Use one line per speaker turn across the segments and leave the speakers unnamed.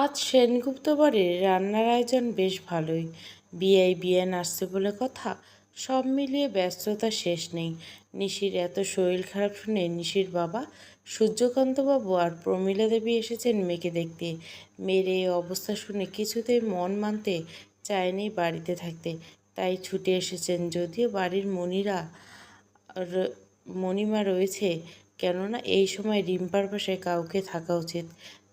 আজ সেনগুপ্ত বাড়ির রান্নার আয়োজন বেশ ভালোই। বিয়ান আসছে বলে কথা। সব মিলিয়ে ব্যস্ততা শেষ নেই। নিশির এত শরীর খারাপ শুনে নিশির বাবা সূর্যকান্তবাবু আর প্রমীলা দেবী এসেছেন মেয়েকে দেখতে। মেয়ের এই অবস্থা শুনে কিছুতেই মন মানতে চায়নি বাড়িতে থাকতে, তাই ছুটে এসেছেন। যদিও বাড়ির মণিমা রয়েছে, কেননা এই সময় রিম্পার পাশে কাউকে থাকা উচিত।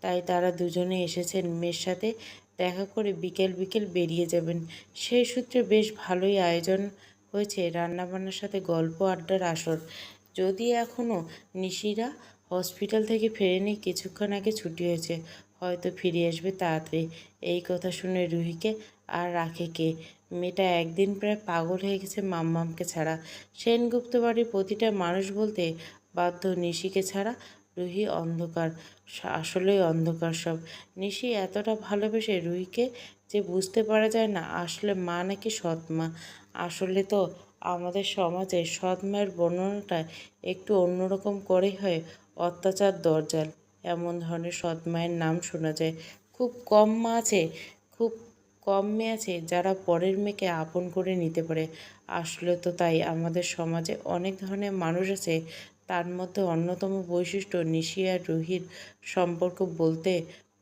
তাই তারা দুজনে এসেছেন মেয়ের সাথে দেখা করে বিকেল বিকেল বেরিয়ে যাবেন। সেই সূত্রে বেশ ভালোই আয়োজন হয়েছে, রান্নাবান্নার সাথে গল্প আড্ডার আসর। যদি এখনও নিশিরা হসপিটাল থেকে ফেরেনি, কিছুক্ষণ আগে ছুটি হয়েছে, হয়তো ফিরে আসবে তাড়াতাড়ি। এই কথা শুনে রুহিকে আর রাখে কে? মেয়েটা একদিন প্রায় পাগল হয়ে গেছে মাম্মামকে ছাড়া। সেনগুপ্ত বাড়ির প্রতিটা মানুষ বলতে বাধ্য নিশিকে ছাড়া। রুহি অন্ধকার, আসলেই অন্ধকার সব। নিশি এতটা ভালোবেসে রুহিকে যে বুঝতে পারা যায় না, আসলে মা নাকি সৎ মা। আসলে তো আমাদের সমাজে সৎ মায়ের বর্ণনাটা একটু অন্যরকম করেই হয়। অত্যাচার দরজাল এমন ধরনের সৎ মায়ের নাম শোনা যায়। খুব কম মেয়ে আছে যারা পরের মেয়েকে আপন করে নিতে পারে। আসলে তো তাই, আমাদের সমাজে অনেক ধরনের মানুষ আছে। তার মধ্যে অন্যতম বৈশিষ্ট্য নিশি আর রুহির সম্পর্ক। বলতে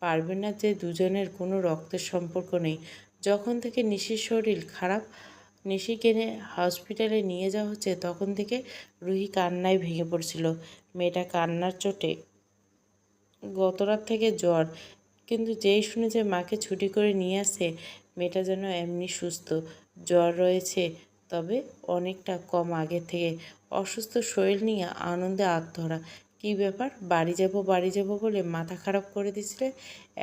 পারবে না যে দুজনের কোনো রক্তের সম্পর্ক নেই। যখন থেকে নিশির শরীর খারাপ, নিশিকে হসপিটালে নিয়ে যাওয়া হচ্ছে, তখন থেকে রুহি কান্নায় ভেঙে পড়ছিল। মেয়েটা কান্নার চোটে গতরাত থেকে জ্বর, কিন্তু যেই শুনেছে মাকে ছুটি করে নিয়ে আসে, মেয়েটা যেন এমনি সুস্থ। জ্বর রয়েছে, তবে অনেকটা কম আগের থেকে। অসুস্থ শরীর নিয়ে আনন্দে আত্মহারা। কী ব্যাপার, বাড়ি যাব বলে মাথা খারাপ করে দিছিলে,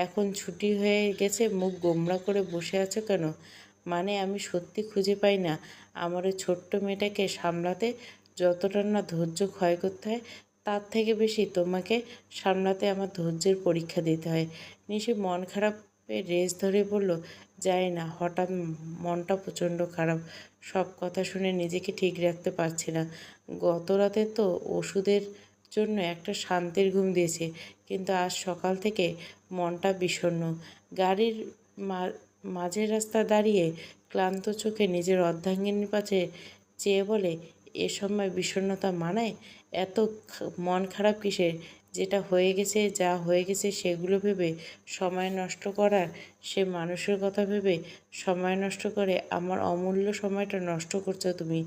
এখন ছুটি হয়ে গেছে মুখ গোমড়া করে বসে আছো কেন? মানে আমি সত্যি খুঁজে পাই না আমার ওই ছোট্ট মেয়েটাকে সামলাতে যতটা না ধৈর্য ক্ষয় করতে হয়, তার থেকে বেশি তোমাকে সামলাতে আমার ধৈর্যের পরীক্ষা দিতে হয়। নিশি মন খারাপের রেশ ধরে বলল, জানি না, হঠাৎ মনটা প্রচণ্ড খারাপ। সব কথা শুনে নিজেকে ঠিক রাখতে পারছি না। গত রাতে তো ওষুধের জন্য একটা শান্তির ঘুম দিয়েছে, কিন্তু আজ সকাল থেকে মনটা বিষণ্ণ। গাড়ির মাঝের রাস্তা দাঁড়িয়ে ক্লান্ত চোখে নিজের অর্ধাঙ্গিনীর পাশে চেয়ে বলে, এ সময় বিষণ্ণতা মানায়? এত মন খারাপ কিসের? যেটা হয়ে গেছে, যা হয়ে গেছে সেগুলো ভেবে সময় নষ্ট করার, সে মানুষের কথা ভেবে সময় নষ্ট করে আমার অমূল্য সময়টা নষ্ট করছো তুমি।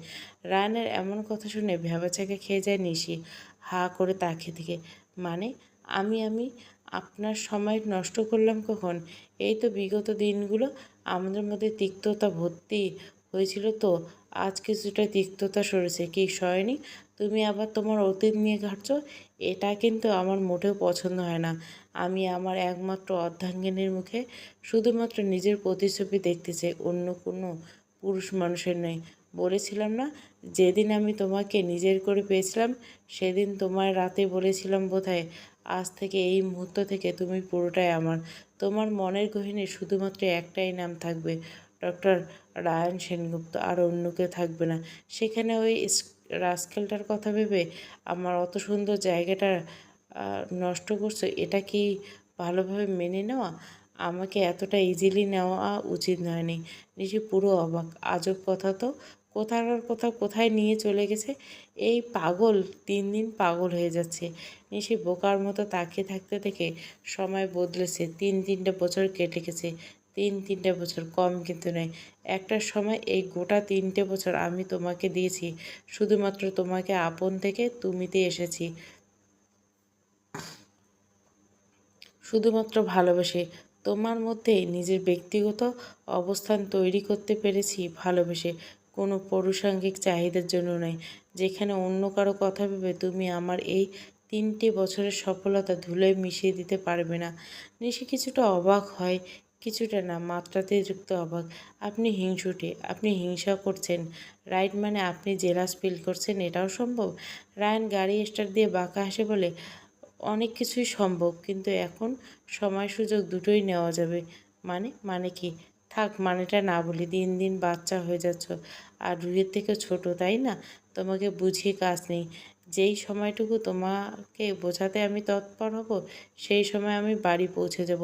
রায়ানের এমন কথা শুনে ভ্যাবাচ্যাকা খেয়ে যায় নিশি, হা করে তাকিয়ে থেকে। মানে আমি আপনার সময় নষ্ট করলাম কখন? এই তো বিগত দিনগুলো আমাদের মধ্যে তিক্ততা ভর্তি হয়েছিল, তো আজ কিছুটা তিক্ততা সরেছে কি সয়নি? তুমি আবার তোমার অতীত নিয়ে ঘাঁটছ, এটা কিন্তু আমার মোটেও পছন্দ হয় না। আমি আমার একমাত্র অর্ধাঙ্গিনীর মুখে শুধুমাত্র নিজের প্রতিচ্ছবি দেখতে চাই, অন্য কোনো পুরুষ মানুষের নয়। বলেছিলাম না, যেদিন আমি তোমাকে নিজের করে পেয়েছিলাম, সেদিন তোমার রাতে বলেছিলাম বোধহয়, আজ থেকে এই মুহূর্ত থেকে তুমি পুরোটাই আমার। তোমার মনের গহীনে শুধুমাত্র একটাই নাম থাকবে, ডক্টর রায়ান সেনগুপ্ত, আর অন্য কেউ থাকবে না। সেখানে ওই রাস্কেলটার কথা ভেবে আমার অত সুন্দর জায়গাটা নষ্ট করছো, এটা কি ভালোভাবে মেনে নেওয়া? আমাকে এতটা ইজিলি নেওয়া উচিত হয়নি। নিশি পুরো অবাক। আজব কথা তো, কোথাকার কোথাও কোথায় নিয়ে চলে গেছে এই পাগল। দিন দিন পাগল হয়ে যাচ্ছে। নিশি বোকার মতো তাকিয়ে থাকতে থেকে সময় বদলেছে। তিনটে বছর কেটে গেছে। তিনটে বছর কম কিন্তু নয়। একটা সময় এই গোটা 3টে বছর আমি তোমাকে দিয়েছি, শুধুমাত্র তোমাকে আপন থেকে তুমিতে এসেছি, শুধুমাত্র ভালোবেসে। তোমার মধ্যে নিজের ব্যক্তিগত অবস্থান তৈরি করতে পেরেছি ভালোবেসে, কোনো পুরুষাঙ্গিক চাহিদার জন্য নয়। যেখানে অন্য কারো কথা ভেবে তুমি আমার এই 3টে বছরের সফলতা ধুলোয় মিশিয়ে দিতে পারবে না। নিশি কিছুটা অবাক হয়, কিছুটা না, মাত্রাতিরিক্ত অবাক। আপনি হিংসুটে, আপনি হিংসা করছেন, রাইট? মানে আপনি জেলাস ফিল করছেন, এটাও সম্ভব? রায়ান গাড়ি স্টার্ট দিয়ে বাঁকা হাসে বলে, অনেক কিছুই সম্ভব, কিন্তু এখন সময় সুযোগ দুটোই নেওয়া যাবে। মানে কি? থাক, মানেটা না বলি। দিন দিন বাচ্চা হয়ে যাচ্ছ, আর রুহির থেকে ছোট, তাই না? তোমাকে বুঝিয়ে কাজ নেই। যেই সময়টুকু তোমাকে বোঝাতে আমি তৎপর হব, সেই সময় আমি বাড়ি পৌঁছে যাব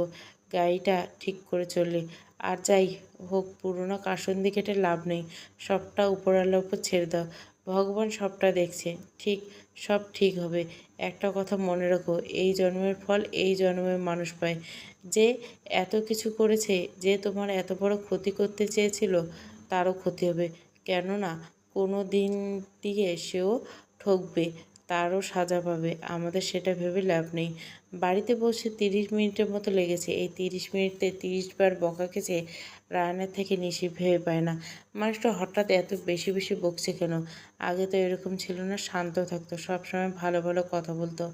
গাড়িটা ঠিক করে চললে। আর যাই হোক, পুরনো কাসুন্দি কেটে লাভ নেই, সবটা উপরওয়ালার উপর ছেড়ে দাও। ভগবান সবটা দেখছে, ঠিক সব ঠিক হবে। একটা কথা মনে রাখো, এই জন্মের ফল এই জন্মের মানুষ পায়। যে এত কিছু করেছে, যে তোমার এত বড় ক্ষতি করতে চেয়েছিল, তারও ক্ষতি হবে। কেননা কোনো দিন দিয়ে সেও ঠকবে, তারও সাজা পাবে। আমাদের সেটা ভেবে লাভ নেই। বাড়িতে বসে 30 মিনিটের মতো লেগেছে। এই 30 মিনিটে 30 বার বকা খেয়েছে রায়ানের থেকে নিশি ভেবে পায় না। মানুষটা হঠাৎ এত বেশি বেশি বকছে কেন? আগে তো এরকম ছিল না, শান্ত থাকতো, সবসময় ভালো ভালো কথা বলতো।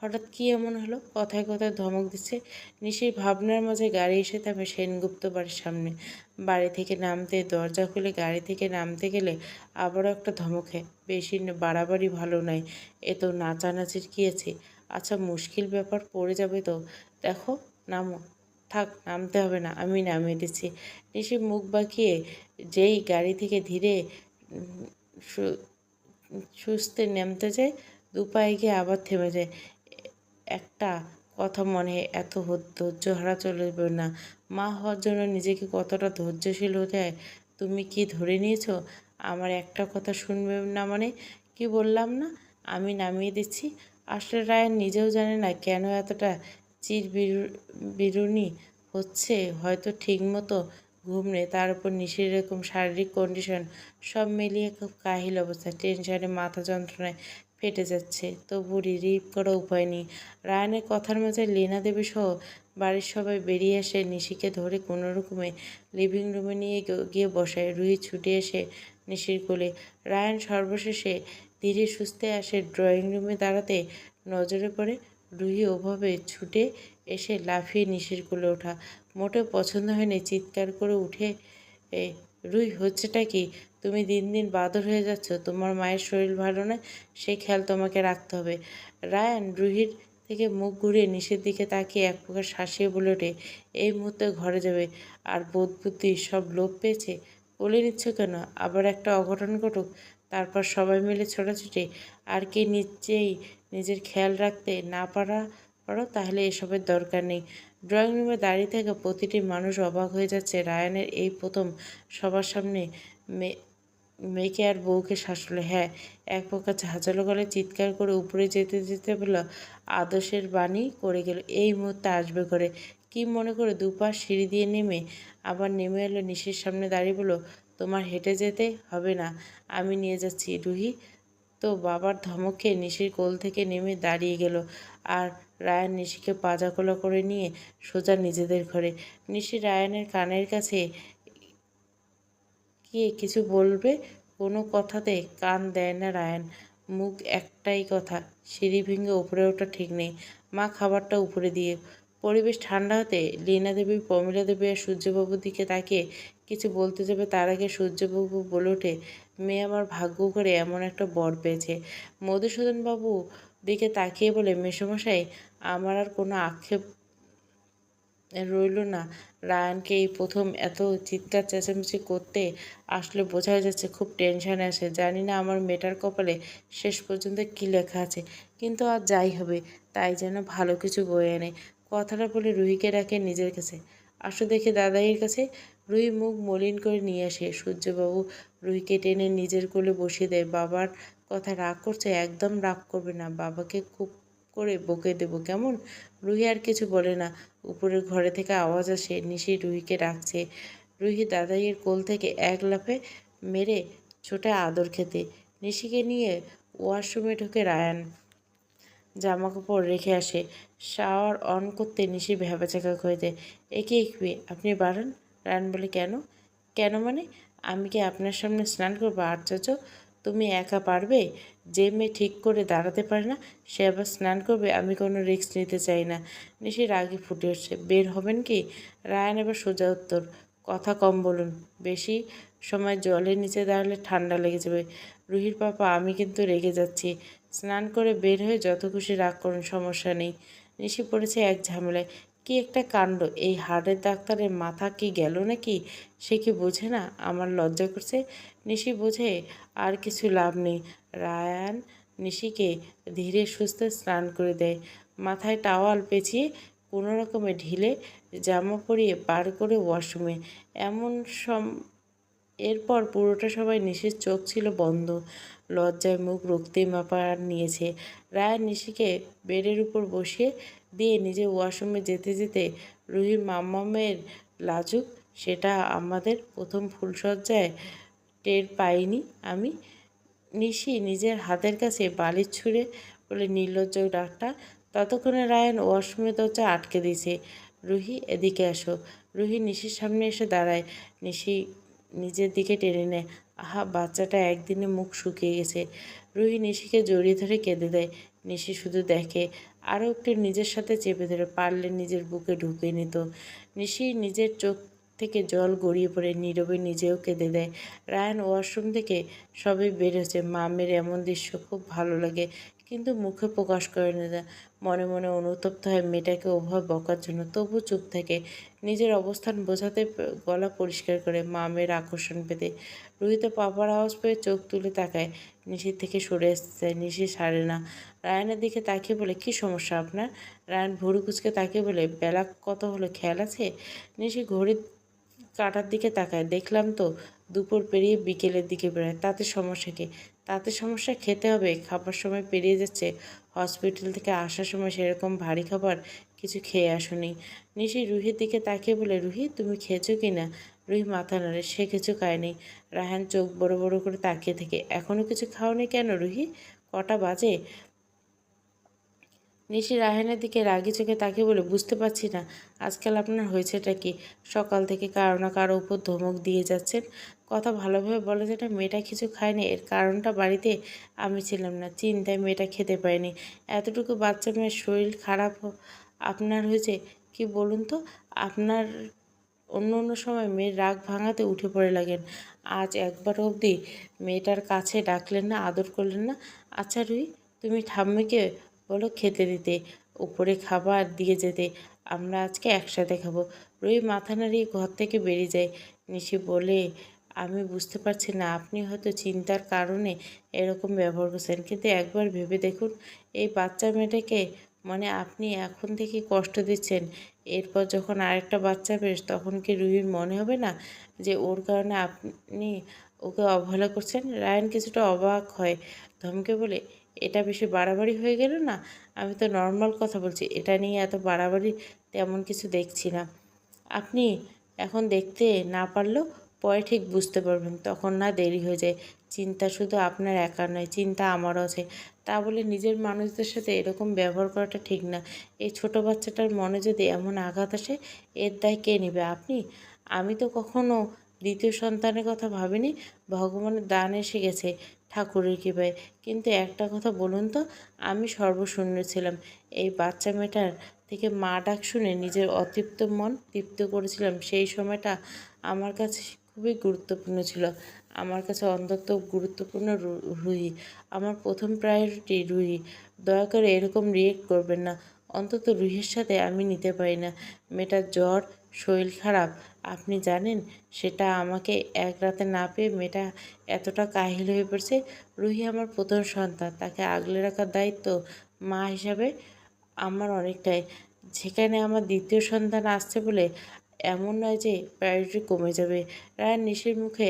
হঠাৎ কী এমন হলো? কথায় কথায় ধমক দিচ্ছে। নিশির ভাবনার মাঝে গাড়ি এসে থামে সেনগুপ্ত বাড়ির সামনে। বাড়ি থেকে নামতে, দরজা খুলে গাড়ি থেকে নামতে গেলে আবারও একটা ধমক খায়। বেশি বাড়াবাড়ি ভালো নয়, এ তো নাচানাচির কী আছে? আচ্ছা, মুশকিল ব্যাপার, পড়ে যাবে তো। দেখো, নামো। থাক, নামতে হবে না, আমি নামিয়ে দিচ্ছি। নিশি মুখ বাঁকিয়ে যেই গাড়ি থেকে ধীরে সুস্থে নামতে যায়, দুপায়ে গিয়ে আবার থেমে যায়। একটা কথা মনে, এত ধৈর্যহারা চলবে না। মা হওয়ার জন্য নিজেকে কতটা ধৈর্যশীল হতে হয় তুমি কি ধরে নিয়েছো? আমার একটা কথা শুনবে না মানে? কি বললাম না, আমি নামিয়ে দিচ্ছি। আসলে রায়ান নিজেও জানে না কেন এতটা বিরুনি হচ্ছে। হয়তো ঠিকমতো ঘুম নেই, তার উপর নিশির এরকম শারীরিক কন্ডিশন, সব মিলিয়ে খুব কাহিল অবস্থা। টেনশনে মাথা যন্ত্রণায় ফেটে যাচ্ছে, তবু রিলিভ করার উপায় নেই। রায়ানের কথার মাঝে লীনা দেবী সহ বাড়ির সবাই বেরিয়ে এসে নিশিকে ধরে কোনো রকমে লিভিং রুমে নিয়ে গিয়ে বসায়। রুহি ছুটে এসে নিশির কোলে। রায়ান সর্বশেষে ধীরে সুস্থে আসে ড্রয়িং রুমে দাঁড়াতে নজরে পড়ে রুহি ওভাবে ছুটে এসে লাফিয়ে নিশির কোলে ওঠা মোটেও পছন্দ হয়নি। চিৎকার করে উঠে, এ রুই, হচ্ছেটা কি? তুমি দিন দিন বাদর হয়ে যাচ্ছ। তোমার মায়ের শরীর ভালো নয়, সেই খেয়াল তোমাকে রাখতে হবে। রায়ান রুহির থেকে মুখ ঘুরিয়ে নিচের দিকে তাকিয়ে এক প্রকার শাসিয়ে বলে ওঠে, এই মুহূর্তে ঘরে যাবে। আর বোধ বুদ্ধি সব লোপ পেয়েছে? বলে নিচ্ছ কেন? আবার একটা অঘটন ঘটুক, তারপর সবাই মিলে ছোটাছুটি। আর কি নিজের খেয়াল রাখতে না পারো, তাহলে এসবের দরকার নেই। ড্রয়িং রুমে দাঁড়িয়ে থাকা প্রতিটি মানুষ অবাক হয়ে যাচ্ছে। রায়ানের এই প্রথম সবার সামনে মেয়েকে আর বউকে শাসলে। হ্যাঁ, এক প্রকার ঝাঁঝালো গলায় চিৎকার করে উপরে যেতে যেতে বলল, আদর্শের বাণী করে গেল, এই মুহূর্তে আসবে করে। কি মনে করে দুপা সিঁড়ি দিয়ে নেমে আবার নেমে এলো নিশির সামনে দাঁড়িয়ে বলল, তোমার হেঁটে যেতে হবে না, আমি নিয়ে যাচ্ছি। রুহি তো বাবার ধমক খেয়ে নিশির কোল থেকে নেমে দাঁড়িয়ে গেল। আর রায়ান নিশিকে পাজাকোলা করে নিয়ে সোজা নিজেদের ঘরে। নিশি রায়ানের কানের কাছে গিয়ে কিছু বলবে, কোনো কথাতে কান দেয় না রায়ান। মুখ একটাই কথা, সিঁড়ি ভেঙে উপরে ওঠা ঠিক নেই। মা খাবারটা উপরে দিয়ে। পরিবেশ ঠান্ডা হতে লীনা দেবী, প্রমীলা দেবী আর সূর্যবাবুর দিকে তাকিয়ে কিছু বলতে যাবে, তার আগে সূর্যবাবু বলে ওঠে, মেয়ে আমার ভাগ্য করে এমন একটা বর পেয়েছে। মধুসূদন বাবু দিকে তাকিয়ে বলে, মেসোমশাই, আমার আর কোনো আক্ষেপ রইল না। রায়ানকে এই প্রথম এত চিৎকার চেঁচামেচি করতে আসলে বোঝাই যাচ্ছে খুব টেনশানে আছে। জানি না আমার মেয়েটার কপালে শেষ পর্যন্ত কী লেখা আছে, কিন্তু আর যাই হবে, তাই যেন ভালো কিছু বয়ে আনে। কথাটা বলে রুহিকে ডাকে নিজের কাছে। আসো দেখে দাদাইয়ের কাছে। রুহি মুখ মলিন করে নিয়ে আসে। সূর্যবাবু রুহিকে টেনে নিজের কোলে বসিয়ে দেয়। বাবার কথা রাগ করছে? একদম রাগ করবে না, বাবাকে খুব করে বকে দেবো, কেমন? রুহি আর কিছু বলে না। উপরের ঘরে থেকে আওয়াজ আসে, নিশি রুহিকে ডাকছে। রুহি দাদাইয়ের কোল থেকে এক লাফে মেরে ছোটে আদর খেতে। নিশিকে নিয়ে ওয়াশরুমে ঢোকে রায়ান। জামাকাপড় রেখে আসে। শাওয়ার অন করতে নিশি ভ্যাবাচ্যাকা করে দেয়। একে একবে আপনি বাড়ান। রায়ান বলে, কেন? কেন মানে? আমি কি আপনার সামনে স্নান করবো? আশ্চর্য, তুমি একা পারবে? যে মেয়ে ঠিক করে দাঁড়াতে পারে না, সে আবার স্নান করবে? আমি কোনো রিস্ক নিতে চাই না। নিশি রাগে ফুটে উঠছে। বের হবেন কি? রায়ান এবার সোজা উত্তর, কথা কম বলুন, বেশি সময় জলের নিচে দাঁড়ালে ঠান্ডা লেগে যাবে। রুহির পাপা, আমি কিন্তু রেগে যাচ্ছি। স্নান করে বের হয়ে যত খুশি রাগ করুন, সমস্যা নেই। নিশি পড়েছে এক ঝামেলায়। কি একটা কাণ্ড! এই হাড়ের ডাক্তারের মাথা কি গেল নাকি? সে কি বোঝে না আমার লজ্জা করছে? নিশি বোঝে আর কিছু লাভ নেই। রায়ান নিশিকে ধীরে সুস্থে স্নান করে দেয়। মাথায় টাওয়াল পেঁচিয়ে কোনো রকমে ঢিলে জামা পরিয়ে বার করে ওয়াশরুমে। এমন সম এরপর পুরোটা সময় নিশির চোখ ছিল বন্ধ, লজ্জায় মুখ রক্তিম আকার নিয়েছে। রায়ান নিশিকে বেডের উপর বসিয়ে দিয়ে নিজে ওয়াশরুমে যেতে যেতে রুহির মাম্মামের লাজুক সেটা আমাদের প্রথম ফুলশয্যায় টের পাইনি আমি। নিশি নিজের হাতের কাছে বালিশ ছুঁড়ে বলে নির্লজ্জ ডাকটা। ততক্ষণে রায়ান ওয়াশরুমের দরজা আটকে দিয়েছে। রুহি, এদিকে আসো। রুহি নিশির সামনে এসে দাঁড়ায়। নিশি নিজের দিকে টেনে নেয়। আহা, বাচ্চাটা একদিনে মুখ শুকিয়ে গেছে। রুহি নিশিকে জড়িয়ে ধরে কেঁদে দেয়। নিশি শুধু দেখে, আরও একটু নিজের সাথে চেপে ধরে, পারলে নিজের বুকে ঢুকিয়ে নিত। নিশি নিজের চোখ থেকে জল গড়িয়ে পড়ে নীরবে নিজেও কেঁদে দেয়। রায়ান ওয়াশরুম থেকে সবে বের হয়েছে। মামের এমন দৃশ্য খুব ভালো লাগে, কিন্তু মুখে প্রকাশ করে না। মনে মনে অনুতপ্ত হয় মেয়েটাকে ওভাবে বকার জন্য, তবু চুপ থাকে। নিজের অবস্থান বোঝাতে গলা পরিষ্কার করে মামের আকর্ষণ পেতে। রুহিতে পাপার আওয়াজ পেয়ে চোখ তুলে তাকায়। নিশির থেকে সরে আসতে চায়, নিশি সারে না। রায়ানের দিকে তাকিয়ে বলে, কী সমস্যা আপনার? রায়ান ভুরু কুচকে তাকিয়ে বলে, বেলা কত হলো খেয়াল আছে? নিশি ঘড়ির কাঁটার দিকে তাকায়। দেখলাম তো, দুপুর পেরিয়ে বিকেলের দিকে বেড়ায়, তাতে সমস্যা কী? তাতে সমস্যা, খেতে হবে। খাবার সময় পেরিয়ে যাচ্ছে। হসপিটাল থেকে আসার সময় সেরকম ভারী খাবার কিছু খেয়ে আসুনি। নিশি রুহির দিকে তাকিয়ে বলে, রুহি, তুমি খেয়েছো কি না? রুহি মাথা নাড়ে, সে কিছু খায়নি। রায়হান চোখ বড় বড় করে তাকিয়ে থাকে। এখনও কিছু খাওনি কেন রুহি? কটা বাজে? নিশি রায়হানের দিকে রাগি চোখে তাকিয়ে বলে, বুঝতে পারছি না আজকাল আপনার হয়েছেটা কি? সকাল থেকে কারো না কারো উপর ধমক দিয়ে যাচ্ছেন। কথা ভালোভাবে বলা যায় না। মেয়েটা কিছু খায়নি, এর কারণটা বাড়িতে আমি ছিলাম না, চিন্তায় মেয়েটা খেতে পায়নি। এতটুকু বাচ্চা মেয়ের শরীর খারাপ আপনার হয়েছে কি বলুন তো? আপনার অন্য অন্য সময় মেয়ের রাগ ভাঙাতে উঠে পড়ে লাগেন, আজ একবার অবধি মেয়েটার কাছে ডাকলেন না, আদর করলেন না। আচ্ছা রুহি, তুমি ঠাম্মিকে বলো খেতে দিতে, উপরে খাবার দিয়ে যেতে। আমরা আজকে একসাথে খাবো। রুহি মাথা নাড়িয়ে ঘর থেকে বেরিয়ে যায়। নিশি বলে, আমি বুঝতে পারছি না, আপনি হয়তো চিন্তার কারণে এরকম ব্যবহার করছেন, কিন্তু একবার ভেবে দেখুন, এই বাচ্চা মেয়েটাকে মানে আপনি এখন থেকে কষ্ট দিচ্ছেন। এরপর যখন আরেকটা বাচ্চা বেশ, তখন কি রুহির মনে হবে না যে ওর কারণে আপনি ওকে অবহেলা করছেন? রায়ান কিছুটা অবাক হয়, ধমকে বলে, এটা বেশি বাড়াবাড়ি হয়ে গেল না? আমি তো নর্মাল কথা বলছি, এটা নিয়ে এত বাড়াবাড়ি তেমন কিছু দেখছি না। আপনি এখন দেখতে না পারলেও পরে ঠিক বুঝতে পারবেন, তখন না দেরি হয়ে যায়। চিন্তা শুধু আপনার একার নয়, চিন্তা আমারও আছে। তা বলে নিজের মানুষদের সাথে এরকম ব্যবহার করাটা ঠিক না। এই ছোট বাচ্চাটার মনে যদি এমন আঘাত আসে, এর দায় কে নেবে? আপনি? আমি তো কখনো দ্বিতীয় সন্তানের কথা ভাবিনি। ভগবানের দান এসে গেছে ঠাকুরের কৃপায়। কিন্তু একটা কথা বলুন তো, আমি সর্বশূন্য ছিলাম। এই বাচ্চা মেয়েটার থেকে মা ডাক শুনে নিজের অতৃপ্ত মন তৃপ্ত করেছিলাম। সেই সময়টা আমার কাছে খুবই গুরুত্বপূর্ণ ছিল। আমার কাছে অন্তত গুরুত্বপূর্ণ রুহি। আমার প্রথম প্রায়োরিটি রুহি। দয়া করে এরকম রিয়েক্ট করবেন না। অন্তত রুহির সাথে আমি নিতে পারি না। মেয়েটার জ্বর, শরীর খারাপ, আপনি জানেন? সেটা আমাকে এক রাতে না পেয়ে মেয়েটা এতটা কাহিল হয়ে পড়ছে। রুহি আমার প্রথম সন্তান, তাকে আগলে রাখার দায়িত্ব মা হিসাবে আমার অনেকটাই। যেখানে আমার দ্বিতীয় সন্তান আসছে বলে এমন নয় যে প্রায়োরিটি কমে যাবে। রায়ান নিশির মুখে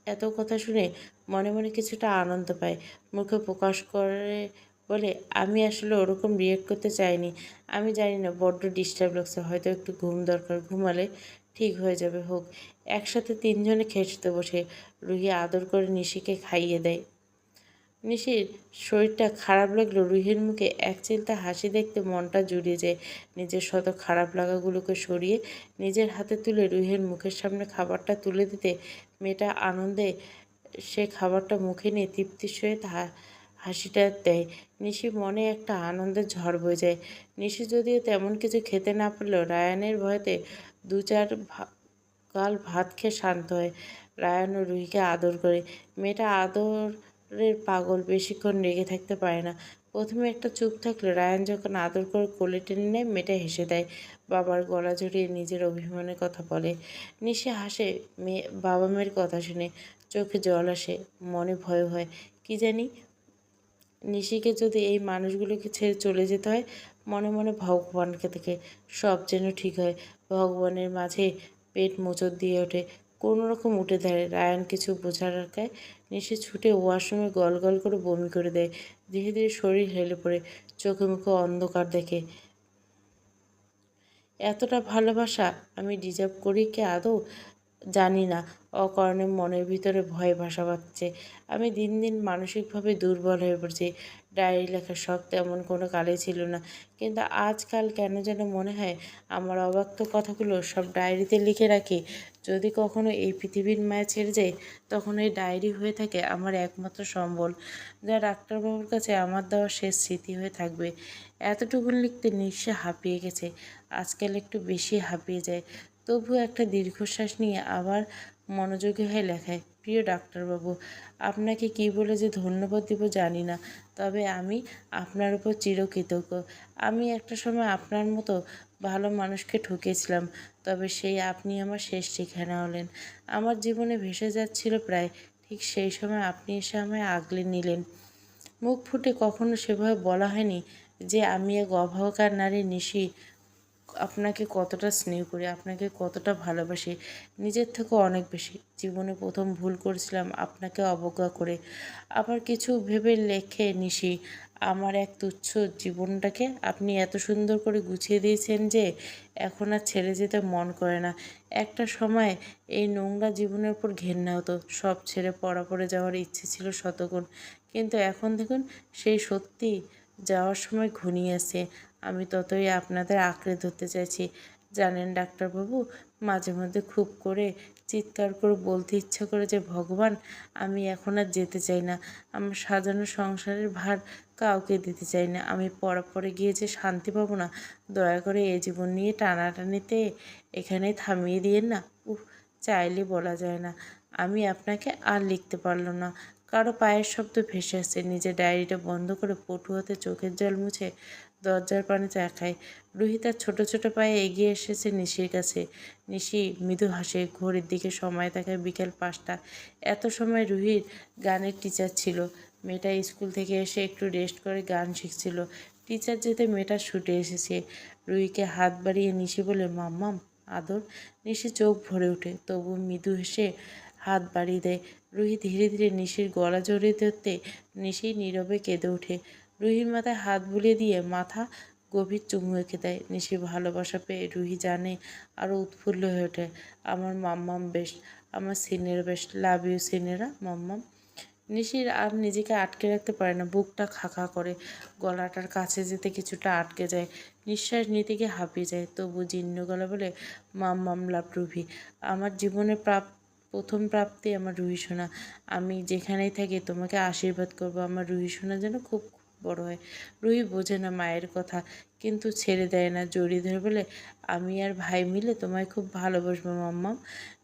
এত কথা শুনে মনে মনে কিছুটা আনন্দ পায়, মুখে প্রকাশ করে বলে, আমি আসলে ওরকম রিয়েক্ট করতে চাইনি। আমি জানি না, বড্ড ডিস্টার্ব লাগছে, হয়তো একটু ঘুম দরকার, ঘুমালে ঠিক হয়ে যাবে। হোক। একসাথে তিনজনে খেতে বসে। রুহি আদর করে নিশিকে খাইয়ে দেয়। নিশির শরীরটা খারাপ লাগলো, রুহির মুখে একচিলতে হাসি দেখতে মনটা জুড়িয়ে যায়। নিজের শত খারাপ লাগাগুলোকে সরিয়ে নিজের হাতে তুলে রুহির মুখের সামনে খাবারটা তুলে দিতে মেয়েটা আনন্দে সে খাবারটা মুখে নিয়ে তৃপ্তির সহিত হাসিটা দেয়। নিশি মনে একটা আনন্দের ঝড় বয়ে যায়। নিশি যদিও তেমন কিছু খেতে না পারলেও রায়ানের ভয়তে দু চার কাল ভাত খেয়ে শান্ত হয়। রায়ান ও রুহিকে আদর করে। মেয়েটা আদরের পাগল, বেশিক্ষণ রেগে থাকতে পারে না। প্রথমে একটা চুপ থাকলে রায়ান যখন আদর করে কোলে টেনে নেয়, মেয়েটা হেসে দেয়। বাবার গলা জড়িয়ে নিজের অভিমানের কথা বলে। নিশে হাসে বাবা মেয়ের কথা শুনে, চোখে জল আসে, মনে ভয় হয়। কি জানি নিশিকে যদি এই মানুষগুলোকে ছেড়ে চলে যেতে হয়, মনে মনে ভগবানকে থেকে সব যেন ঠিক হয়। ভগবানের মাঝে পেট মোচড় দিয়ে ওঠে, কোনো রকম উঠে দাঁড়ায়। রায়ান কিছু বোঝার আগায় নিশি ছুটে ওয়াশরুমে গল গল করে বমি করে দেয়। ধীরে ধীরে শরীর হেলে পড়ে, চোখে মুখে অন্ধকার দেখে। এতটা ভালোবাসা আমি ডিজার্ভ করি কি আদৌ? জানি না। অকারণে মনের ভিতরে ভয় বাসা বাঁধছে। আমি দিন দিন মানসিকভাবে দুর্বল হয়ে পড়ছি। ডায়েরি লেখার শখ তেমন কোনো কালে ছিল না, কিন্তু আজকাল কেন যেন মনে হয় আমার অব্যক্ত কথাগুলো সব ডায়েরিতে লিখে রাখি। যদি কখনো এই পৃথিবীর মায়া ছেড়ে যায়, তখন এই ডায়েরি হয়ে থাকে আমার একমাত্র সম্বল, যা ডাক্তারবাবুর কাছে আমার দেওয়া শেষ স্মৃতি হয়ে থাকবে। এতটুকু লিখতে নিঃশ্বাসে হাঁপিয়ে গেছে। আজকাল একটু বেশি হাঁপিয়ে যায়। তবুও একটা দীর্ঘশ্বাস নিয়ে আবার মনোযোগী হয়ে লেখায়। প্রিয় ডাক্তারবাবু, আপনাকে কী বলে যে ধন্যবাদ দিব জানি না, তবে আমি আপনার উপর চিরকৃতজ্ঞ। আমি একটা সময় আপনার মতো ভালো মানুষকে ঠকিয়েছিলাম, তবে সেই আপনি আমার শেষ ঠিকানা হলেন। আমার জীবনে ভেসে যাচ্ছিল প্রায়, ঠিক সেই সময় আপনি এসে আমায় আগলে নিলেন। মুখ ফুটে কখনো সেভাবে বলা হয়নি যে আমি এক অভাগা নারী নিশি আপনাকে কতটা স্নেহ করি, আপনাকে কতটা ভালোবাসি, নিজের থেকেও অনেক বেশি। জীবনে প্রথম ভুল করেছিলাম আপনাকে অবজ্ঞা করে। আবার কিছু ভেবে লেখে নিশি, আমার এক তুচ্ছ জীবনটাকে আপনি এত সুন্দর করে গুছিয়ে দিয়েছেন যে এখন আর ছেড়ে যেতে মন করে না। একটা সময় এই নোংরা জীবনের উপর ঘেন্না হতো, সব ছেড়ে পড়ে যাওয়ার ইচ্ছে ছিল শতগুণ। কিন্তু এখন দেখুন, সেই সত্যি যাওয়ার সময় ঘনিয়ে আসছে। আমি ততই আপনাদের আঁকড়ে ধরতে চাইছি। জানেন ডাক্তারবাবু, মাঝে মধ্যে খুব করে চিৎকার করে বলতে ইচ্ছা করে যে ভগবান, আমি এখন আর যেতে চাই না। আমার সাজানো সংসারের ভার কাউকে দিতে চাই না। আমি পরে গিয়ে যে শান্তি পাবো না, দয়া করে এই জীবন নিয়ে টানাটানিতে এখানেই থামিয়ে দিয়েন না। উফ, চাইলে বলা যায় না। আমি আপনাকে আর লিখতে পারলাম না। কারো পায়ের শব্দ ভেসে আসছে। নিজের ডায়েরিটা বন্ধ করে পটু হাতে চোখের জল মুছে দরজার পানে তাকায়। রুহি তার ছোট ছোট পায়ে এগিয়ে এসেছে নিশির কাছে। নিশি মৃদু হাসে। ঘড়ির দিকে সময় তাকায় বিকেল 5টা। এত সময় রুহির গানের টিচার ছিল। মেয়েটা স্কুল থেকে এসে একটু রেস্ট করে গান শিখছিল। টিচার যেতে মেয়েটা ছুটে এসেছে। রুহিকে হাত বাড়িয়ে নিশি বলে, মাম্মাম আদর। নিশি চোখ ভরে ওঠে, তবু মৃদু হেসে হাত বাড়িয়ে দেয়। রুহি ধীরে ধীরে নিশির গলা জড়িয়ে ধরতে নিশি নীরবে কেঁদে ওঠে। রুহির মাথায় হাত বুলিয়ে দিয়ে মাথা গভীর চুমু এঁকে দেয়। নিশির ভালোবাসা পেয়ে রুহি জানে আরও উৎফুল্ল হয়ে ওঠে। আমার মাম্মাম বেশ, আমার সিনেরা বেশ, লাভ ইউ সিনেরা মাম্মাম। নিশির আর নিজেকে আটকে রাখতে পারে না, বুকটা খা খা করে, গলাটার কাছে যেতে কিছুটা আটকে যায়, নিঃশ্বাস নিতে গিয়ে হাঁপিয়ে যায়। তবু জীর্ণ গলা বলে, মাম্মাম লাভ রুহি, আমার জীবনের প্রথম প্রাপ্তি আমার রুহি সোনা। আমি যেখানেই থাকি তোমাকে আশীর্বাদ করবো, আমার রুহি সোনা যেন খুব বড় হয়। রুহি বোঝে না মায়ের কথা, কিন্তু ছেড়ে দেয় না, জড়িয়ে ধরে বলে, আমি আর ভাই মিলে তোমায় খুব ভালোবাসবো মাম্মাম।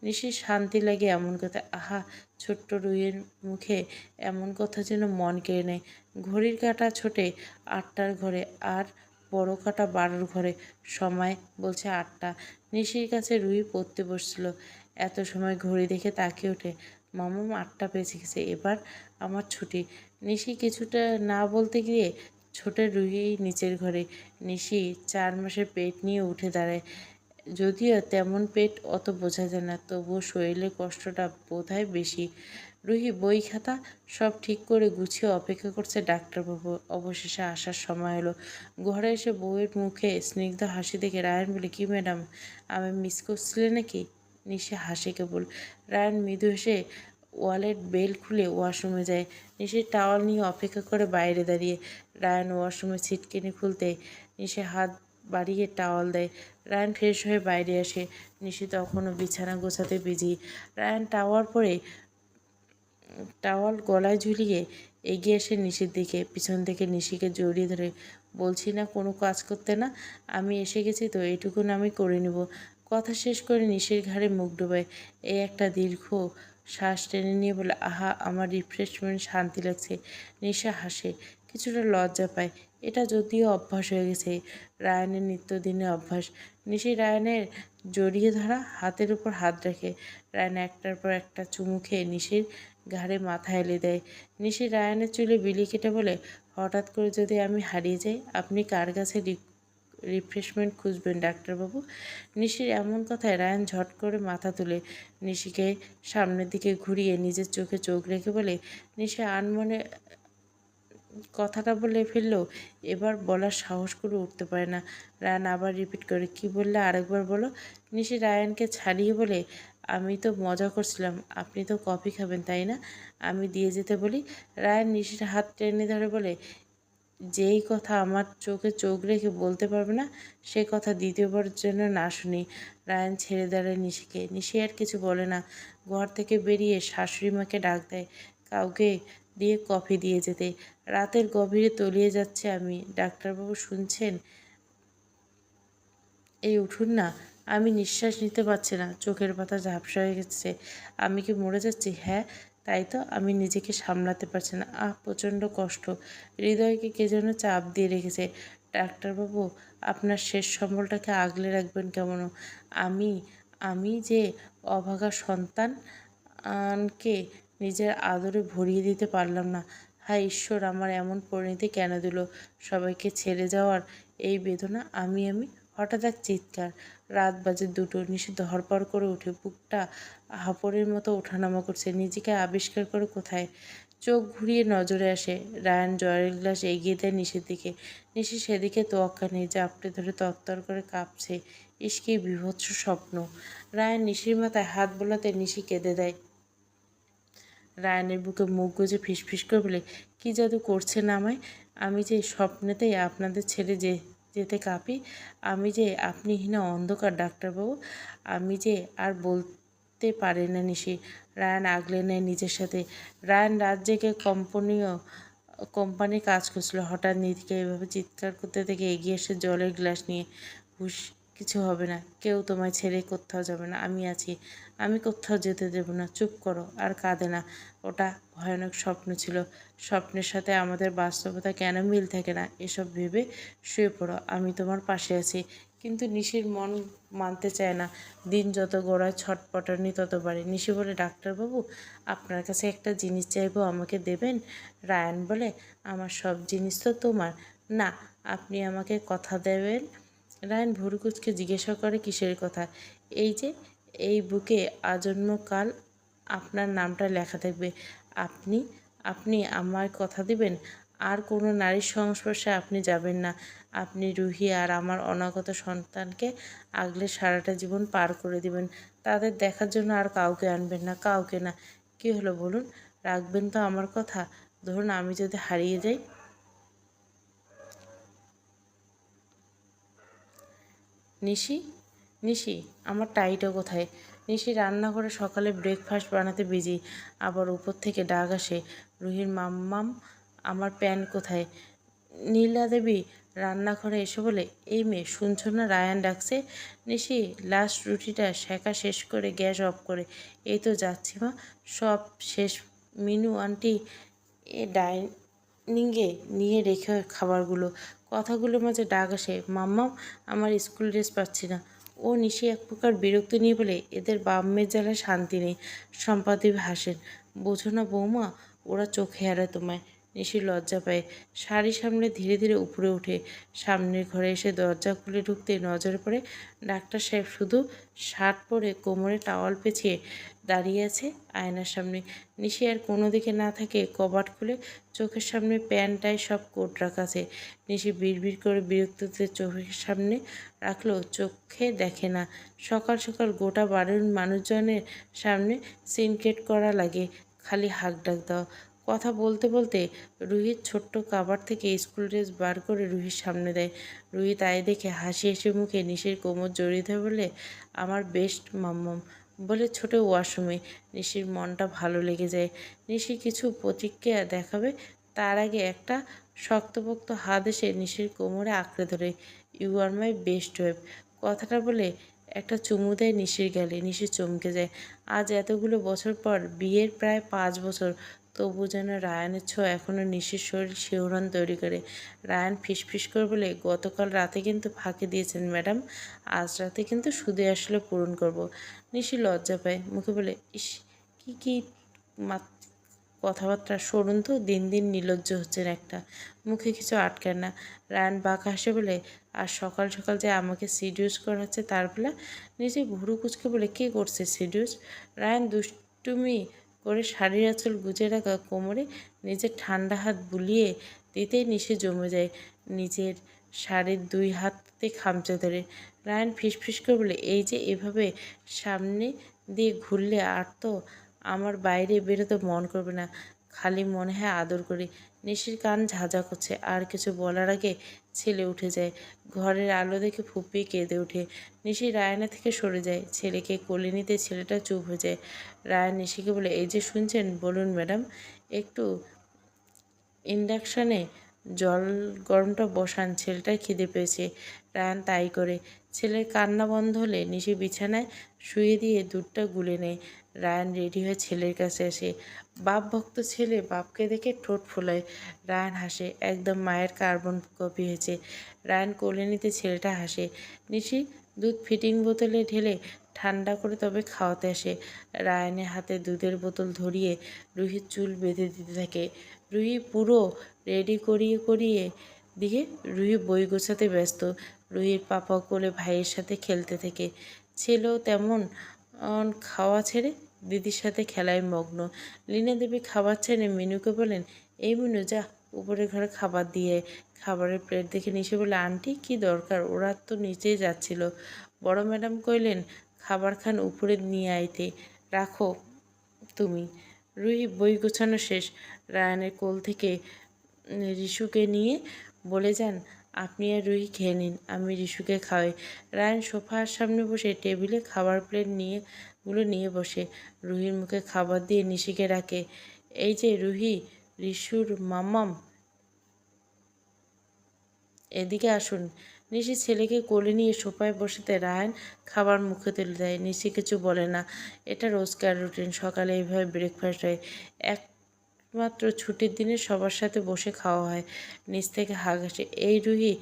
নিশির শান্তি লাগে এমন কথা। আহা, ছোট্ট রুহির মুখে এমন কথা যেন মন কেড়ে নেয়। ঘড়ির কাঁটা ছোটে 8টার ঘরে, আর বড় কাঁটা 12র ঘরে। সময় বলছে 8টা। নিশির কাছে রুহি পড়তে বসছিল। এত সময় ঘড়ি দেখে তাকিয়ে ওঠে। মামাম 8টা বেজে গেছে, এবার আমার ছুটি। নিশি কিছুটা না বলতে গিয়ে ছোটে রুহি নিচের ঘরে। নিশি 4 মাসের পেট নিয়ে উঠে দাঁড়ায়। যদিও তেমন পেট অত বোঝা যায় না, তবুও শরীরের কষ্টটা বোধহয় বেশি। রুহি বই খাতা সব ঠিক করে গুছিয়ে অপেক্ষা করছে ডাক্তারবাবু। অবশেষে আসার সময় হলো। ঘরে এসে বউয়ের মুখে স্নিগ্ধ হাসি দেখে রায়ান বলে, কি ম্যাডাম, আমি মিস করছিলে নাকি? নিশি হাসে কেবল। রায়ান মৃদু হেসে ওয়ালেট বেল খুলে ওয়াশরুমে যায়। নিশি টাওয়াল নিয়ে অপেক্ষা করে বাইরে দাঁড়িয়ে। রায়ান ওয়াশরুমের ছিটকিনি খুলতে নিশি হাত বাড়িয়ে টাওয়াল দেয়। রায়ান ফ্রেশ হয়ে বাইরে আসে। নিশি তখনও বিছানা গোছাতে বিজি। রায়ান টাওয়াল গলায় ঝুলিয়ে এগিয়ে এসে নিশির দিকে, পিছন থেকে নিশিকে জড়িয়ে ধরে, বলছি না কোনো কাজ করতে না, আমি এসে গেছি তো, এইটুকুন আমি করে নেব। কথা শেষ করে নিশির ঘাড়ে মুখ ডোবায়। এই একটা দীর্ঘ শ্বাস টেনে নিয়ে বলে, আহা, আমার রিফ্রেশমেন্ট, শান্তি লাগছে। নিশা হাসে, কিছুটা লজ্জা পায়। এটা যদিও অভ্যাস হয়ে গেছে, রায়ানের নিত্যদিনের অভ্যাস। নিশি রায়ানের জড়িয়ে ধরা হাতের উপর হাত রাখে। রায়ান একটার পর একটা চুমু খেয়ে নিশির ঘাড়ে মাথা এলে দেয়। নিশি রায়ানের চুলে বিলি কেটে বলে, হঠাৎ করে যদি আমি হারিয়ে যাই, আপনি কার কাছে রিফ্রেশমেন্ট খুঁজবেন ডাক্তারবাবু? নিশির এমন কথায় রায়ান ঝট করে মাথা তুলে নিশিকে সামনের দিকে ঘুরিয়ে নিজের চোখে চোখ রেখে বলে, নিশি আনমনে কথাটা বলে ফেললেও এবার বলার সাহস করে উঠতে পারে না। রায়ান আবার রিপিট করে, কি বললে আরেকবার বলো? নিশি রায়ানকে ছাড়িয়ে বলে, আমি তো মজা করছিলাম, আপনি তো কফি খাবেন তাই না? আমি দিয়ে যেতে বলি। রায়ান নিশির হাত টেনে ধরে বলে, যেই কথা আমার চোখে চোখ রেখে বলতে পারবে না, সে কথা দ্বিতীয়বারের জন্য না শুনি। রায়ান ছেড়ে দাঁড়ায় নিশিকে। নিশি আর কিছু বলে না। ঘর থেকে বেরিয়ে শাশুড়ি মাকে ডাক দেয় কাউকে দিয়ে কফি দিয়ে যেতে। রাতের গভীরে তলিয়ে যাচ্ছে আমি। ডাক্তারবাবু শুনছেন? এই উঠুন না। আমি নিঃশ্বাস নিতে পারছি না, চোখের পাতা ঝাপসা হয়ে গেছে। আমি কি মরে যাচ্ছি? হ্যাঁ, তাই তো। আমি নিজেকে সামলাতে পারছি না। প্রচণ্ড কষ্ট। হৃদয়কে কে যেন চাপ দিয়ে রেখেছে। ডাক্তারবাবু, আপনার শেষ সম্বলটাকে আগলে রাখবেন কেমন? আমি আমি যে অভাগা সন্তান কে নিজের আদরে ভরিয়ে দিতে পারলাম না। হায় ঈশ্বর, আমার এমন পরিণতি কেন দিল? সবাইকে ছেড়ে যাওয়ার এই বেদনা। আমি হঠাৎ এক চিৎকার। রাত বাজে 2টো। নিশি ধড়পড় করে উঠে, বুকটা হাঁপড়ের মতো ওঠানামা করছে। নিজেকে আবিষ্কার করে কোথায়? চোখ ঘুরিয়ে নজরে আসে। রায়ান জলের গ্লাস এগিয়ে দেয় নিশির দিকে। নিশি সেদিকে তোয়াক্কা নেই, জাপটে ধরে তরতর করে কাঁপছে। ইস, কি বীভৎস স্বপ্ন! রায়ান নিশির মাথায় হাত বোলাতে নিশি কেঁদে দেয়। রায়ানের বুকে মুখ গুজে ফিসফিস করে বলে, কি জাদু করছেন আমায়? আমি যে স্বপ্নেতেই আপনাদের ছেড়ে যেতে কাঁপি। আমি যে আপনিহীনা অন্ধকার ডাক্তারবাবু। আমি যে আর বলতে পারে না নিশি। রায়ান আগলে নেয় নিজের সাথে। রায়ান রাত জেগে কোম্পানির কাজ করছিল। হঠাৎ নিধিকে এভাবে চিৎকার করতে থেকে এগিয়ে এসে জলের গ্লাস নিয়ে, হুশ, কিছু হবে না। কেউ তোমায় ছেড়ে কোথাও যাবে না। আমি আছি। আমি কোথাও যেতে দেব না। চুপ করো আর কাঁদে না। ওটা ভয়ানক স্বপ্ন ছিল। স্বপ্নের সাথে আমাদের বাস্তবতা কেন মিল থাকে না এসব ভেবে শুয়ে পড়ো। আমি তোমার পাশে আছি। কিন্তু নিশির মন মানতে চায় না। দিন যত গড়ায় ছটপটানি তত বাড়ে। নিশি বলে, ডাক্তারবাবু, আপনার কাছে একটা জিনিস চাইবো, আমাকে দেবেন? রায়ান বলে, আমার সব জিনিস তো তোমার। না, আপনি আমাকে কথা দেবেন? রায়ান ভুরু কুঁচকে জিজ্ঞাসা করে, কিসের কথা? এই যে, এই বুকে আজন্মকাল আপনার নামটা লেখা থাকবে। আপনি আপনি আমায় কথা দিবেন? আর কোনো নারীর সংস্পর্শে আপনি যাবেন না। আপনি রুহি আর আমার অনাগত সন্তানকে আগলে সারাটা জীবন পার করে দিবেন। তাদের দেখার জন্য আর কাউকে আনবেন না, কাউকে না। কী হলো বলুন? রাখবেন তো আমার কথা? ধরুন আমি যদি হারিয়ে যাই। নিশি, নিশি, আমার টাইটা কোথায়? নিশি রান্নাঘরে সকালে ব্রেকফাস্ট বানাতে বিজি। আবার উপর থেকে ডাক আসে, রুহির মাম্মাম, আমার প্যান কোথায়? নীলা দেবী রান্নাঘরে এসে বলে, এই মেয়ে, শুনছো না রায়ান ডাকছে? নিশি লাস্ট রুটিটা সেঁকা শেষ করে গ্যাস অফ করে, এই তো যাচ্ছি মা, সব শেষ। মিনু আন্টি ডাইনিংয়ে নিয়ে রেখে খাবারগুলো। কথাগুলোর মাঝে ডাক আসে, মাম্মাম, আমার স্কুল ড্রেস পাচ্ছি না। ও নিশি এক প্রকার বিরক্ত নিয়ে বলে, এদের বাম্যের জ্বালায় শান্তি নেই। সম্পাদেবী হাসেন, বোঝো না বৌমা, ওরা চোখে হারায় তোমায়। নিশি লজ্জা পায়। শাড়ি সামলে ধীরে ধীরে উপরে ওঠে। সামনের ঘরে এসে দরজা খুলে ঢুকতে নজরে পড়ে ডাক্তার সাহেব শুধু শার্ট পরে কোমরে টাওয়াল পেঁচিয়ে দাঁড়িয়ে আছে আয়নার সামনে। নিশি আর কোনো দিকে না থাকে কবাট খুলে চোখের সামনে প্যান্টায় সব কোট রাখা আছে। নিশি বিড়বিড় করে বিরক্তিতে চোখের সামনে রাখলেও চোখে দেখে না। সকাল সকাল গোটা বাড়ির মানুষজনের সামনে সিনক্রেট করা লাগে খালি হাঁক ডাক দাও। কথা বলতে বলতে রুহির ছোট্ট কাবার থেকে স্কুল ড্রেস বার করে রুহির সামনে দেয়। রুহি তাই দেখে হাসি হাসি মুখে নিশির কোমর জড়িয়ে ধরে বলে, আমার বেস্ট মাম্মাম বলে ছোট ওয়াশরুমে। নিশির মনটা ভালো লেগে যায়। নিশি কিছু প্রতিক্রিয়া দেখাবে তার আগে একটা শক্তপোক্ত হাত এসে নিশির কোমরে আঁকড়ে ধরে, you are my best web. কথাটা বলে একটা চুমু দেয় নিশির গালে। নিশি চমকে যায়। আজ এতগুলো বছর পর, বিয়ের প্রায় 5 বছর, তবু যেন রায়ানের ছোঁয়া এখনও নিশির শরীর শিহরণ তৈরি করে। রায়ান ফিসফিস করে বলে, গতকাল রাতে কিন্তু ফাঁকি দিয়েছেন ম্যাডাম, আজ রাতে কিন্তু শুধু আসলে পূরণ করব। নিশি লজ্জা পায়, মুখে বলে, ইস, কি কি কথাবার্তা সরুন তো, দিন দিন নির্লজ্জ হচ্ছেন একটা, মুখে কিছু আটকায় না। রায়ান বাঁকা হাসে বলে, আর সকাল সকাল যে আমাকে সিডিউস করা হচ্ছে তার বেলা। নিজে ভুরু কুচকে বলে, কে করছে সিডিউস? রায়ান দুষ্টুমি করে শাড়ির আঁচল গুজে রাখা কোমরে নিজের ঠান্ডা হাত বুলিয়ে দিতেই নিশি জমে যায় নিজের শাড়ির দুই হাতে খামচে ধরে। রায়ান ফিসফিস করে বলে, এই যে এভাবে সামনে দিয়ে ঘুরলে আর তো আমার বাইরে বেরোতে মন করবে না, খালি মনে হয় আদর করি। নিশির কান ঝাঁঝা করছে, আর কিছু বলার আগে ছেলে উঠে যায়। ঘরের আলো দেখে ফুপিয়ে কেঁদে ওঠে। নিশি রায়ানের থেকে সরে যায়, ছেলেকে কোলে নিতে ছেলেটা চুপ হয়ে যায়। রায়ান নিশিকে বলে, এই যে শুনছেন, বলুন ম্যাডাম, একটু ইন্ডাকশানে জল গরমটা বসান, ছেলেটার খিদে পেয়েছে। রায়ান তাই করে। ছেলের কান্না বন্ধ হলে নিশি বিছানায় শুয়ে দিয়ে দুধটা গুলে নেয়। রায়ান রেডি হয়ে ছেলের কাছে আসে। বাপ ভক্ত ছেলে বাপকে দেখে ঠোঁট ফোলায়। রায়ান হাসে, একদম মায়ের কার্বন কপি হয়েছে। রায়ান কোলে নিতে ছেলেটা হাসে। নিশি দুধ ফিটিং বোতলে ঢেলে ঠান্ডা করে তবে খাওয়াতে আসে। রায়ানের হাতে দুধের বোতল ধরিয়ে রুহির চুল বেঁধে দিতে থাকে। রুহি পুরো রেডি করিয়ে করিয়ে দিয়ে রুহি বই গোছাতে ব্যস্ত। রুহির পাপা কোলে ভাইয়ের সাথে খেলতে থাকে। ছেলেও তেমন খাওয়া ছেড়ে দিদির সাথে খেলায় মগ্ন। লীনা দেবী খাবার ছেড়ে মিনুকে বলেন, এই মিনু যা উপরে ঘরে খাবার দিয়ে। খাবারের প্লেট দেখে নিশে বলে, আন্টি কি দরকার, ওরা তো নিচেই যাচ্ছিল। বড় ম্যাডাম কইলেন খাবার খান উপরে নিয়ে আইতে, রাখো তুমি। রুহি বই গোছানো শেষ। রায়ানের কোল থেকে রিশুকে নিয়ে বলে যান, আপনি আর রুহি খেয়ে নিন, আমি রিশুকে খাওয়াই। রায়ান সোফার সামনে বসে টেবিলে খাবার প্লেট নিয়ে বসে। রুহির মুখে খাবার দিয়ে নিশিকে রাখে, এই যে রুহি, রিশুর মাম্মাম, এদিকে আসুন। নিশি ছেলেকে কোলে নিয়ে সোফায় বসেতে রায়ান খাবার মুখে তুলে দেয়। নিশি কিছু বলে না। এটা রোজকার রুটিন, সকালে এইভাবে ব্রেকফাস্ট হয়। একমাত্র ছুটির দিনে সবার সাথে বসে খাওয়া হয়। নিচ থেকে হাঁক আসে, এই রুহি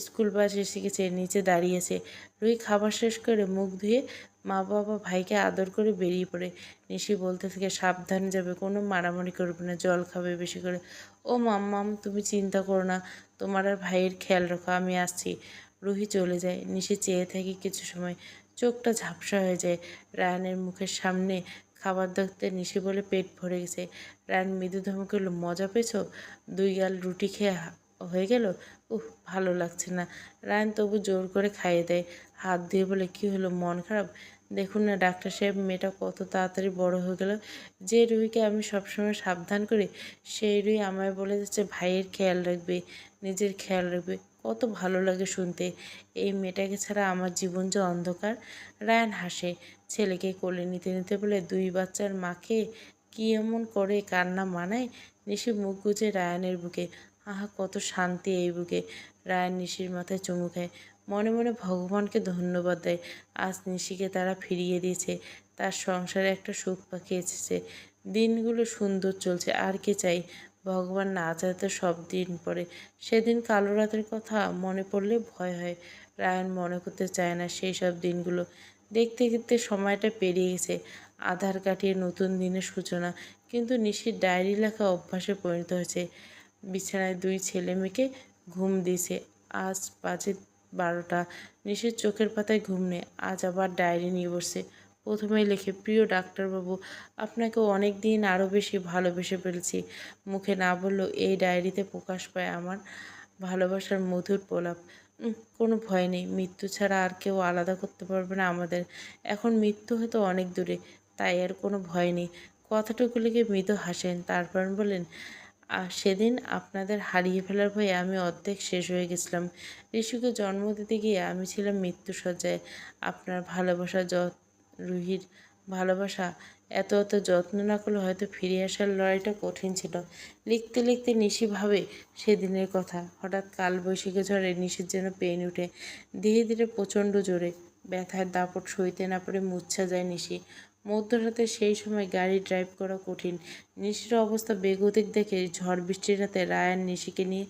স্কুল বাস এসে গেছে, নিচে দাঁড়িয়েছে। রুহি খাবার শেষ করে মুখ ধুয়ে মা বাবা ভাইকে আদর করে বেরিয়ে পড়ে। নিশি বলতে থেকে, সাবধানে যাবে, কোনো মারামারি করবে না, জল খাবে বেশি করে। ও মাম্মাম, তুমি চিন্তা করো না, তোমার আর ভাইয়ের খেয়াল রাখো, আমি আসছি। রুহি চলে যায়। নিশি চেয়ে থাকি কিছু সময়, চোখটা ঝাপসা হয়ে যায়। রায়ানের মুখের সামনে খাবার দেখতে নিশি বলে, পেট ভরে গেছে। রায়ান মৃদু ধমকে বলল, মজা পেয়েছো? 2 গাল রুটি খেয়ে হয়ে গেল? ভালো লাগছে না। রায়ান তবু জোর করে খাইয়ে দেয়। হাত দিয়ে বলে, কি হলো, মন খারাপ? দেখুন না ডাক্তার সাহেব, মেয়েটা কত তাড়াতাড়ি বড় হয়ে গেল। যে রুহিকে আমি সবসময় সাবধান করি, সেই রুহি আমায় বলে যাচ্ছে ভাইয়ের খেয়াল রাখবে, নিজের খেয়াল রাখবে। কত ভালো লাগে শুনতে। এই মেয়েটাকে ছাড়া আমার জীবন যে অন্ধকার। রায়ান হাসে, ছেলেকে কোলে নিতে নিতে বলে, 2 বাচ্চার মাকে কি এমন করে কান্না মানায়? নিশি মুখ গুজে রায়ানের বুকে, আহা কত শান্তি এই বুকে। রায়ান নিশির মাথায় চুমু খায়, মনে মনে ভগবানকে ধন্যবাদ দেয়। আজ নিশিকে তারা ফিরিয়ে দিয়েছে, তার সংসারে একটা সুখ পাখি এসেছে। দিনগুলো সুন্দর চলছে, আর কি চাই? ভগবান না চাইতে সব দিন পরে। সেদিন কালো রাতের কথা মনে পড়লে ভয় হয়। রায়ান মনে করতে চায় না সেই সব দিনগুলো। দেখতে দেখতে সময়টা পেরিয়ে গেছে, আধার কাটিয়ে নতুন দিনের সূচনা। কিন্তু নিশির ডায়েরি লেখা অভ্যাসে পরিণত হয়েছে। বিছানায় 2 ছেলে মেয়েকে ঘুম দিয়েছে। আজ বাজে 12টা। নিশির চোখের পাতায় ঘুম নেই। আজ আবার ডায়েরি নিয়ে বসছে। প্রথমেই লেখে, প্রিয় ডাক্তারবাবু, আপনাকে অনেক দিন আরও বেশি ভালোবেসে ফেলেছি। মুখে না বললেও এই ডায়েরিতে প্রকাশ পায় আমার ভালোবাসার মধুর প্রলাপ। কোনো ভয় নেই, মৃত্যু ছাড়া আর কেউ আলাদা করতে পারবে না আমাদের। এখন মৃত্যু হয়তো অনেক দূরে, তাই আর কোনো ভয় নেই। কথাটুকু লিখে মৃদু হাসেন, তারপর বলেন, সেদিন আপনাদের হারিয়ে ফেলার ভয়ে আমি অর্ধেক শেষ হয়ে গেছিলাম। ঋষিকে জন্ম দিতে গিয়ে আমি ছিলাম মৃত্যুশয্যায়। আপনার ভালোবাসা রুহির ভালোবাসা এত এত যত্ন না করলে হয়তো ফিরে আসার লড়াইটা কঠিন ছিল। লিখতে লিখতে নিশি ভাবে সেদিনের কথা। হঠাৎ কালবৈশাখী ঝড়ে নিশির যেন পেন উঠে, ধীরে ধীরে প্রচণ্ড জোরে। ব্যথার দাপট সইতে না পারে মূর্ছা যায় নিশি। মধ্যরাতে সেই সময় গাড়ি ড্রাইভ করা কঠিন। নিশির অবস্থা বেগতিক দেখে ঝড় বৃষ্টির রাতে রায়ান নিশিকে নিয়ে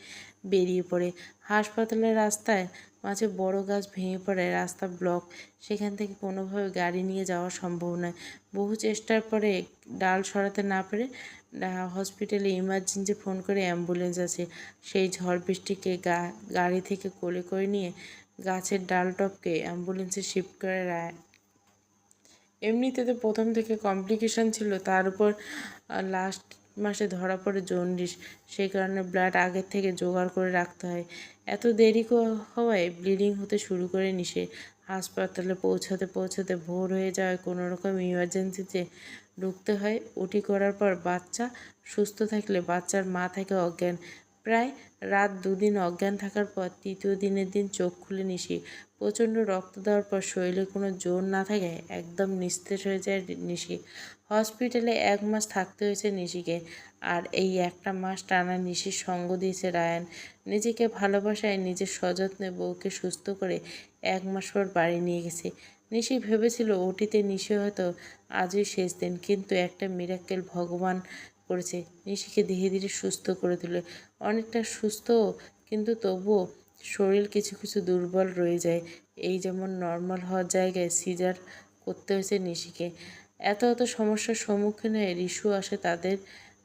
বেরিয়ে পড়ে। হাসপাতালের রাস্তায় মাঝে বড় গাছ ভেঙে পড়ে, রাস্তা ব্লক, সেখান থেকে কোনোভাবে গাড়ি নিয়ে যাওয়া সম্ভব নয়। বহু চেষ্টার পরে ডাল সরাতে না পেরে হসপিটালে ইমার্জেন্সি ফোন করে অ্যাম্বুলেন্স আছে। সেই ঝড় বৃষ্টিকে গাড়ি থেকে কোলে করে নিয়ে গাছের ডাল টপকে অ্যাম্বুলেন্সে শিফট করে রায়। এমনিতে তো প্রথম থেকে কমপ্লিকেশন ছিল, তার উপর লাস্ট মাসে ধরা পড়ে জন্ডিস, সেই কারণে ব্লাড আগের থেকে জোগাড় করে রাখতে হয়। এত দেরি হওয়ায় ব্লিডিং হতে শুরু করে নিশে। হাসপাতালে পৌঁছাতে পৌঁছাতে ভোর হয়ে যাওয়ায় কোনো রকম ইমার্জেন্সিতে ঢুকতে হয়। ওটি করার পর বাচ্চা সুস্থ থাকলে বাচ্চার মা থাকে অজ্ঞান। প্রায় রাত 2 দিন অজ্ঞান থাকার পর তৃতীয় দিনের দিন চোখ খুলে নিশি। প্রচণ্ড রক্ত দেওয়ার পর শরীরে কোনো জোর না থাকায় একদম নিস্তেজ হয়ে যায় নিশি। হসপিটালে 1 মাস থাকতে হয়েছে নিশিকে। আর এই একটা মাস টানা নিশির সঙ্গ দিয়েছে রায়ান। নিজেকে ভালোবাসায় নিজের সযত্নে বউকে সুস্থ করে 1 মাস পর বাড়ি নিয়ে গেছে। নিশি ভেবেছিল ওটিতে নিশি হয়তো আজই শেষ দিন, কিন্তু একটা মিরাক্কেল ভগবান করেছে, নিশিকে ধীরে ধীরে সুস্থ করে তোলে। অনেকটা সুস্থ, কিন্তু তবুও শরীর কিছু কিছু দুর্বল রয়ে যায়। এই যেমন নর্মাল হওয়ার জায়গায় সিজার করতে হয়েছে নিশিকে। এত এত সমস্যার সম্মুখীন হয়ে রিশু আসে তাদের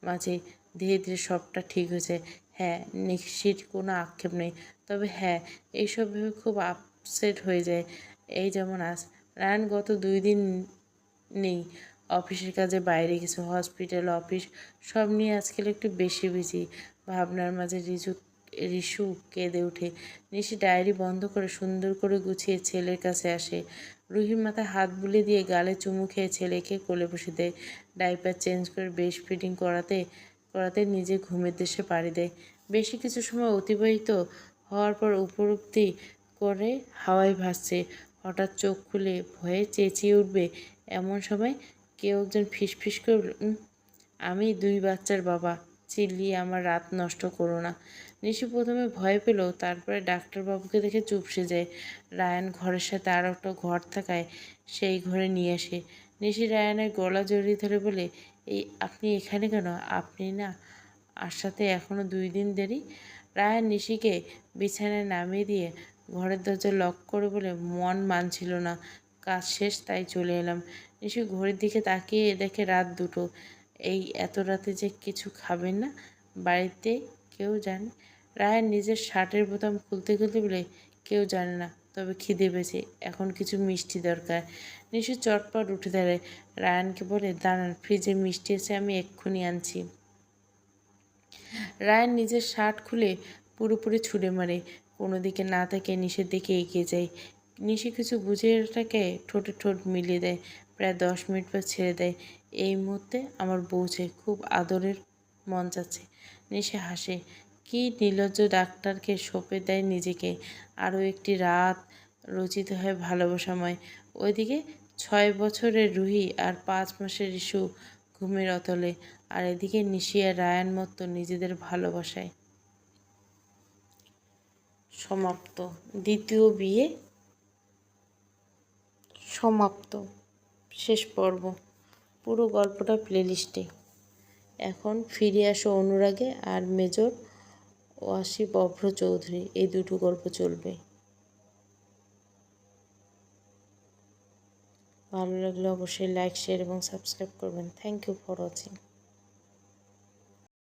মাঝে। ধীরে ধীরে সবটা ঠিক হয়েছে। হ্যাঁ, নিশির কোনো আক্ষেপ নেই, তবে হ্যাঁ, এইসব ভেবে খুব আপসেট হয়ে যায়। এই যেমন আজ রায়ান গত 2 দিন নেই, অফিসের কাজে বাইরে গেছে। হসপিটাল, অফিস সব নিয়ে আজকাল একটু বেশি বিজি। ভাবনার মাঝে রিশু কেঁদে ওঠে। নিশি ডায়েরি বন্ধ করে সুন্দর করে গুছিয়ে ছেলের কাছে আসে। রুহির মাথায় হাত বুলিয়ে দিয়ে গালে চুমু খেয়ে ছেলেকে কোলে বসে দেয়। ডাইপার চেঞ্জ করে ব্রেস্ট ফিডিং করাতে করাতে নিজে ঘুমের দেশে পাড়ি দেয়। বেশি কিছু সময় অতিবাহিত হওয়ার পর উপলব্ধি করে হাওয়ায় ভাসছে। হঠাৎ চোখ খুলে ভয়ে চেঁচিয়ে উঠবে এমন সময় কেউ একজন ফিসফিস করে আমি 2 বাচ্চার বাবা, চিল্লিয়ে আমার রাত নষ্ট করো না। নিশি প্রথমে ভয় পেল, তারপরে ডাক্তারবাবুকে দেখে চুপসে যায়। রায়ান ঘরের সাথে আর একটা ঘর থাকায় সেই ঘরে নিয়ে আসে। নিশি রায়ানের গলা জড়িয়ে ধরে বলে, এই আপনি এখানে কেন? আপনি না আসাতে এখনও 2 দিন দেরি। রায়ান নিশিকে বিছানায় নামিয়ে দিয়ে ঘরের দরজা লক করে বলে, মন মানছিল না, কাজ শেষ তাই চলে এলাম। নিশি ঘড়ির দিকে তাকিয়ে দেখে রাত 2টো। এই এত রাতে যে কিছু খাবেন না? বাড়িতে কেউ জানে? রায়ান নিজের শার্টের বোতাম খুলতে খুলতে বলে, কেউ জানে না, তবে খিদে পেয়েছে, এখন কিছু মিষ্টি দরকার। নিশি চটপট উঠে দাঁড়ায়। রায়ানকে বলে, দাঁড়ান, ফ্রিজে মিষ্টি আছে, আমি এক্ষুনি আনছি। রায়ান নিজের শার্ট খুলে পুরোপুরি ছুঁড়ে মারে। কোনো দিকে না তাকিয়ে নিশির দিকে এগিয়ে যায়। নিশি কিছু বুঝে এটাকে ঠোঁটে ঠোঁট মিলিয়ে দেয়। প্রায় 10 মিনিট পর ছেড়ে দেয়। এই মুহূর্তে আমার বউ চাই, খুব আদরের মন চাচ্ছে। নিশি হাসে। কি নির্লজ্জ, ডাক্তারকে সঁপে দেয় নিজেকে। আরও একটি রাত রচিত হয় ভালোবাসাময়। ওইদিকে 6 বছরের রুহি আর 5 মাসের রিশু ঘুমের অতলে, আর এদিকে নিশি আর রায়ান মত্ত নিজেদের ভালোবাসায়। সমাপ্ত। দ্বিতীয় বিয়ে সমাপ্ত। শেষ পর্ব। পুরো গল্পটা প্লেলিস্টে। এখন ফিরে আসো অনুরাগে আর মেজর ওয়াসিফ অভ্র চৌধুরী, এই দুটো গল্প চলবে। ভালো লাগলে অবশ্যই লাইক, শেয়ার এবং সাবস্ক্রাইব করবেন। Thank you for watching.